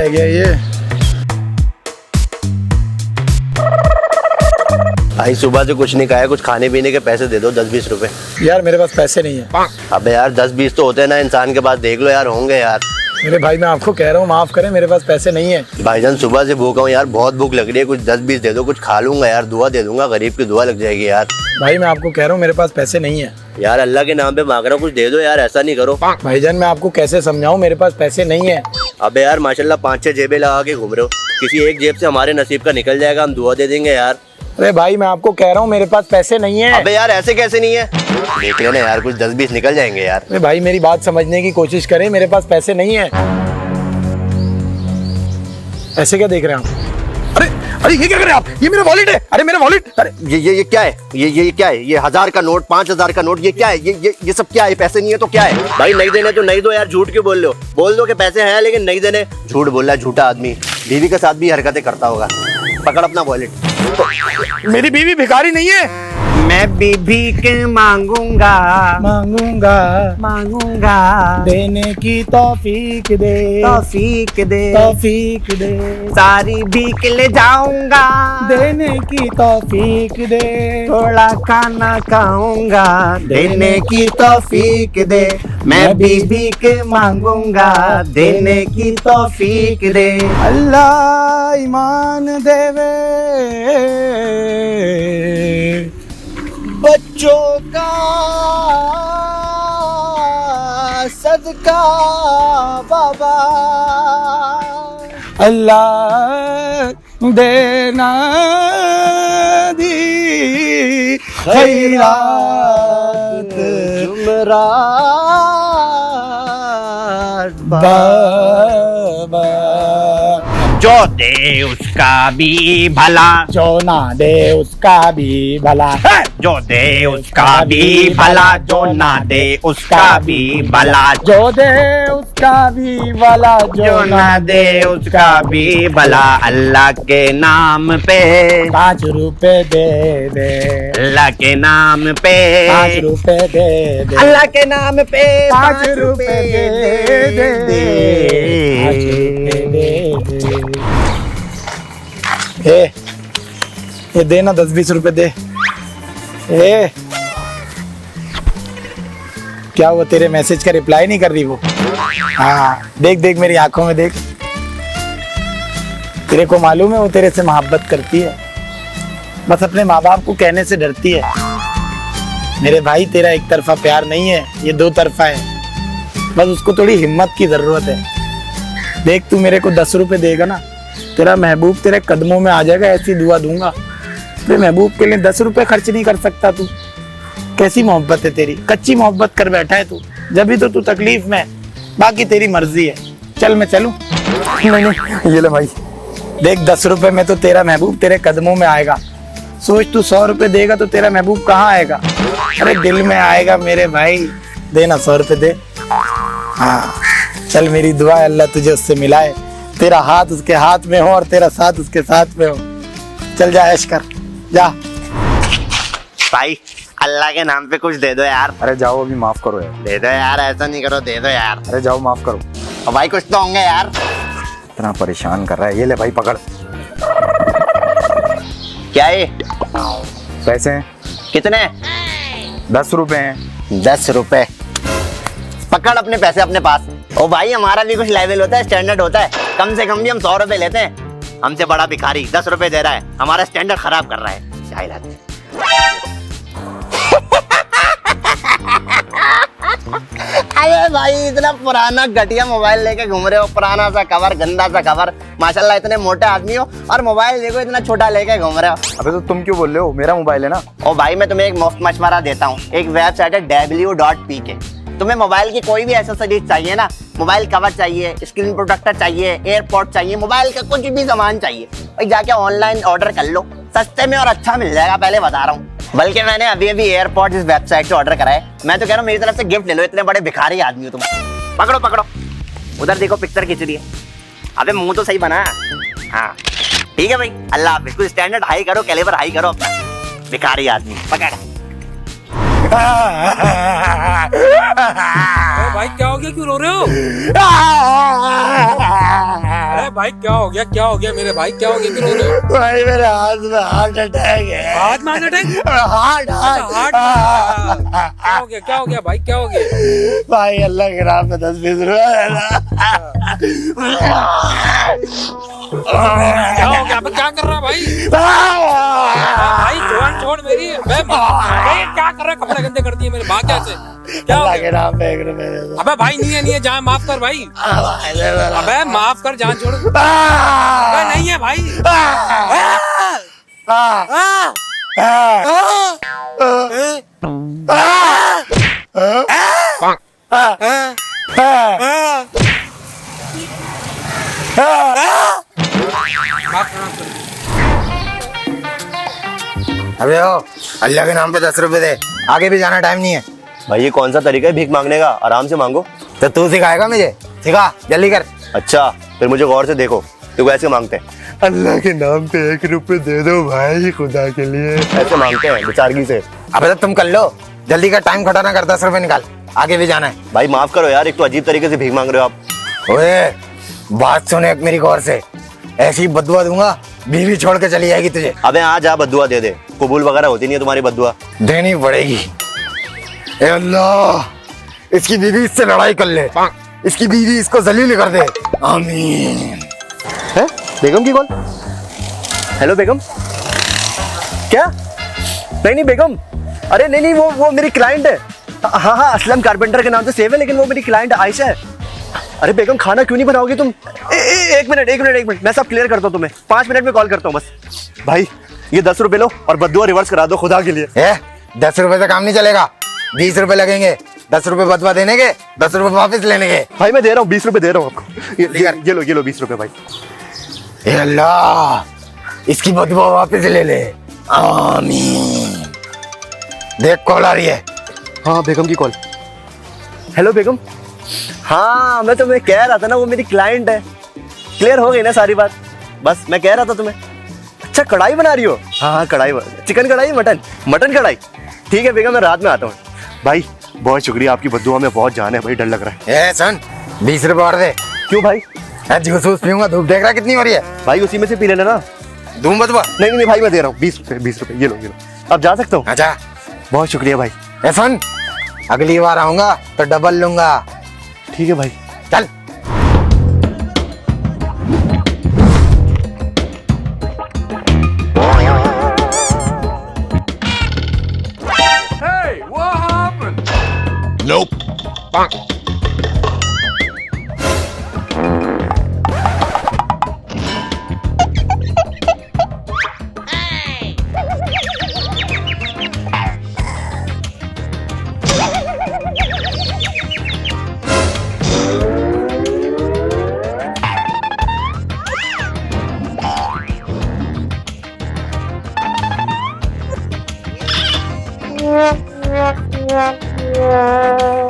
रह गया ये। भाई सुबह से कुछ नहीं खाया, कुछ खाने पीने के पैसे दे दो 10-20 रुपए। यार मेरे पास पैसे नहीं है। अबे यार 10-20 तो होते हैं ना इंसान के पास, देख लो यार होंगे यार। मेरे भाई मैं आपको कह रहा हूँ माफ करें, मेरे पास पैसे नहीं है। भाईजान सुबह से भूखा हूँ यार, बहुत भूख लग रही है, कुछ 10-20 दे दो, कुछ खा लूंगा यार, दुआ दे दूंगा, गरीब की दुआ लग जाएगी यार। भाई मैं आपको कह रहा हूँ मेरे पास पैसे नहीं है। यार अल्लाह के नाम पे मांग रहा हूँ, कुछ दे दो यार, ऐसा नहीं करो। भाईजान मैं आपको कैसे समझाऊं, मेरे पास पैसे नहीं है। अबे यार माशाल्लाह 5-6 जेबें लगा के घूम रहे हो, किसी एक जेब से हमारे नसीब का निकल जाएगा, हम दुआ दे देंगे यार। अरे भाई मैं आपको कह रहा हूँ मेरे पास पैसे नहीं है। अबे यार ऐसे कैसे नहीं है, देख लेना यार, कुछ 10-20 निकल जाएंगे यार। अरे भाई मेरी बात समझने की कोशिश करें, मेरे पास पैसे नहीं है। ऐसे क्या देख रहे हैं आप? अरे अरे ये क्या कर रहे हैं आप? ये मेरा वॉलेट है। अरे मेरा वॉलेट। अरे ये क्या है? ये क्या है? ये 1000 का नोट, 5000 का नोट, ये क्या है? ये सब क्या है? पैसे नहीं है तो क्या है? भाई नहीं देने तो नहीं दो यार, झूठ क्यों बोल रहे हो? बोल दो कि पैसे हैं लेकिन नहीं देने। झूठ बोल रहा है झूठा आदमी, बीवी के साथ भी हरकतें करता होगा। पकड़ अपना वॉलेट। मेरी बीवी भिखारी नहीं है। मैं भी भीख मांगूंगा मांगूंगा मांगूंगा, देने की तौफीक दे, तौफीक दे, तौफीक दे, सारी भीख ले जाऊंगा, देने की तौफीक दे, थोड़ा खाना खाऊंगा, देने की तौफीक दे। मैं भी भीख मांगूंगा, देने की तौफीक दे। अल्लाह ईमान देवे बच्चों का सदका बाबा, अल्लाह देना दी खैरात जुमरात बाबा। जो दे उसका भी भला, जो ना दे उसका भी भला, जो दे उसका भी भला, जो ना दे उसका भी भला, जो दे उसका भी भला, जो ना दे उसका भी भला। अल्लाह के नाम पे 5 रुपए दे दे, अल्लाह के नाम पे 5 रुपए दे दे, अल्लाह के नाम पे 5 रुपए दे दे, 5 रुपए दे दे। ये देना 10-20 रुपए दे। क्या हुआ, तेरे मैसेज का रिप्लाई नहीं कर रही वो? हाँ देख देख मेरी आंखों में देख, तेरे को मालूम है वो तेरे से मोहब्बत करती है, बस अपने माँ बाप को कहने से डरती है। मेरे भाई तेरा एक तरफा प्यार नहीं है, ये 2 तरफा है, बस उसको थोड़ी हिम्मत की जरूरत है। देख तू मेरे को 10 रुपए देगा ना, तेरा महबूब तेरे कदमों में आ जाएगा, ऐसी दुआ दूंगा। तेरे महबूब के लिए 10 रुपए खर्च नहीं कर सकता तू? कैसी मोहब्बत है तेरी, कच्ची मोहब्बत कर बैठा है तू, जब भी तो तू तकलीफ में। बाकी तेरी मर्जी है, चल मैं चलूं? नहीं ये ले भाई देख, 10 रुपए में तो तेरा महबूब तेरे कदमों में आएगा। सोच तू 100 रुपए देगा तो तेरा महबूब कहाँ आएगा? अरे दिल में आएगा मेरे भाई। देना 100 रुपए दे। हाँ चल, मेरी दुआ है अल्लाह तुझे उससे मिलाए, तेरा हाथ उसके हाथ में हो और तेरा साथ उसके साथ में हो। चल जा ऐश कर जा। भाई अल्लाह के नाम पे कुछ दे दो यार। अरे जाओ अभी, माफ करो यार। दे दो यार, ऐसा नहीं करो, दे दो यार। अरे जाओ माफ करो। और भाई कुछ तो होंगे यार। इतना परेशान कर रहा है, ये ले भाई पकड़। क्या ये पैसे हैं? कितने? 10 रुपए हैं। 10 रुपए? पकड़ अपने पैसे अपने पास। ओ भाई हमारा भी कुछ लेवल होता है, स्टैंडर्ड होता है, कम से कम भी हम 100 रुपए लेते हैं। हमसे बड़ा भिखारी 10 रुपए दे रहा है, हमारा स्टैंडर्ड खराब कर रहा है। जाहिल आदमी। अरे भाई इतना पुराना घटिया मोबाइल लेके घूम रहे हो, पुराना सा कवर, गंदा सा कवर। माशाल्लाह इतने मोटे आदमी हो और मोबाइल देखो इतना छोटा लेके घूम रहे हो। अबे तो तुम क्यों बोल रहे हो, मेरा मोबाइल है ना। ओ भाई मैं तुम्हें एक मुफ्त मशवरा देता हूँ, एक वेबसाइट है w.pk। तुम्हें मोबाइल की कोई भी एक्सेसरीज चाहिए ना, मोबाइल कवर चाहिए, स्क्रीन प्रोटेक्टर चाहिए, एयरपोर्ट चाहिए, मोबाइल का कुछ भी सामान चाहिए, भाई जाके ऑनलाइन ऑर्डर कर लो, सस्ते में और अच्छा मिल जाएगा, पहले बता रहा हूँ। बल्कि मैंने अभी अभी एयरपोर्ट इस वेबसाइट से ऑर्डर करा है। मैं तो कह रहा हूँ मेरी तरफ से गिफ्ट ले लो, इतने बड़े भिखारी आदमी हो तुम। पकड़ो पकड़ो, उधर देखो पिक्चर खींच रही है। अबे मुंह तो सही बना। हाँ ठीक है भाई, अल्लाह हाफिज़। कुछ स्टैंडर्ड हाई करो, कैलिबर हाई करो अपना, भिखारी आदमी। पकड़। भाई क्या हो गया, क्यों रो रहे हो? भाई क्या हो गया मेरे भाई, क्या हो गया, क्यों रो रहे हो? भाई मेरे हाथ में हार्ट अटैक है। हाथ में हार्ट अटैक? हार्ट हार्ट क्या हो गया भाई, क्या हो गया? भाई अल्लाह के नाम पे 10-20 रुपए क्या हो गया? अबे क्या कर रहा है भाई? भाई जवान छोड़ मेरी। भाई क्या कर रहा है? कपड़े गंदे कर दिए मेरे भाग कैसे? क्या हो अल्लाह गया? के नाम पे 1 रुपए दे दो। अबे भाई नहीं है जान, माफ कर भाई। भाई दे दो। अबे माफ कर, जान छोड़। अबे नहीं है भाई। अबे ओ अल्लाह के नाम पे 10 रुपए दे, आगे भी जाना टाइम नहीं है। भाई ये कौन सा तरीका है भीख मांगने का? आराम से मांगो। तो तू सिखाएगा मुझे? सिखा, जल्दी कर। अच्छा फिर मुझे गौर से देखो, तो ऐसे मांगते हैं? अल्लाह के नाम पे 1 रुपए दे दो भाई, खुदा के लिए। ऐसे मांगते हैं बेचारगी से। अबे तो तुम कर लो, जल्दी का, टाइम खटाना कर, 10 रुपए निकाल, आगे भी जाना है। भाई माफ करो यार, एक तो अजीब तरीके से भीख मांग रहे हो आप। ओए बात सुने मेरी गौर से, ऐसी बदुआ दूंगा बीवी छोड़ के चली जाएगी तुझे। अबे आज आप बद्दुआ दे दे, कबूल वगैरह होती नहीं है तुम्हारी बद्दुआ। देनी पड़ेगी। ए अल्लाह, इसकी बीवी इससे लड़ाई कर ले, इसकी बीवी इसको जलील कर दे, आमीन। है बेगम की कॉल? हेलो बेगम। क्या? नहीं बेगम, अरे नहीं वो मेरी क्लाइंट है। हाँ असलम कारपेंटर के नाम से सेव है, लेकिन वो मेरी क्लाइंट आयशा है। अरे बेगम खाना क्यों नहीं बनाओगे तुम? एक मिनट मैं सब क्लियर करता हूँ तुम्हें, 5 मिनट में कॉल करता हूँ बस। भाई ये 10 रुपए लो और बद्दुआ रिवर्स करा दो खुदा के लिए। 10 रुपए से काम नहीं चलेगा, 20 रुपए लगेंगे। 10 रुपए बदवा देने के, 10 रुपए वापस लेने के। भाई मैं दे रहा हूँ 20 रुपए दे रहा हूँ आपको। ये लो 20 रुपए भाई। ए अल्लाह, इसकी बदवा वापस ले ले, आमीन। देख कॉल आ रही है। हाँ बेगम की कॉल। हेलो बेगम। हाँ मैं तुम्हें कह रहा था ना, वो मेरी क्लाइंट है। क्लियर हो गई ना सारी बात? बस मैं कह रहा था तुम्हें। अच्छा कढ़ाई बना रही हो? हाँ कढ़ाई, चिकन कढ़ाई, मटन कढ़ाई। ठीक है बेगम, मैं रात में आता हूँ। भाई बहुत शुक्रिया, आपकी बद्दुआ में बहुत जान है भाई, डर लग रहा है। सुन, 20 रुपए और दे। क्यों भाई? जूस वूस पीऊंगा, धूप देख रहा कितनी हो रही है। भाई उसी में से पी लेना ना। दूं बदवा? नहीं भाई मैं दे रहा हूँ 20 रुपए, ये लो। अब जा सकता हूँ? अच्छा बहुत शुक्रिया भाई। सुन, अगली बार आऊंगा तो डबल लूंगा। ठीक है भाई, चल। Hey, what happened? Nope. Yeah.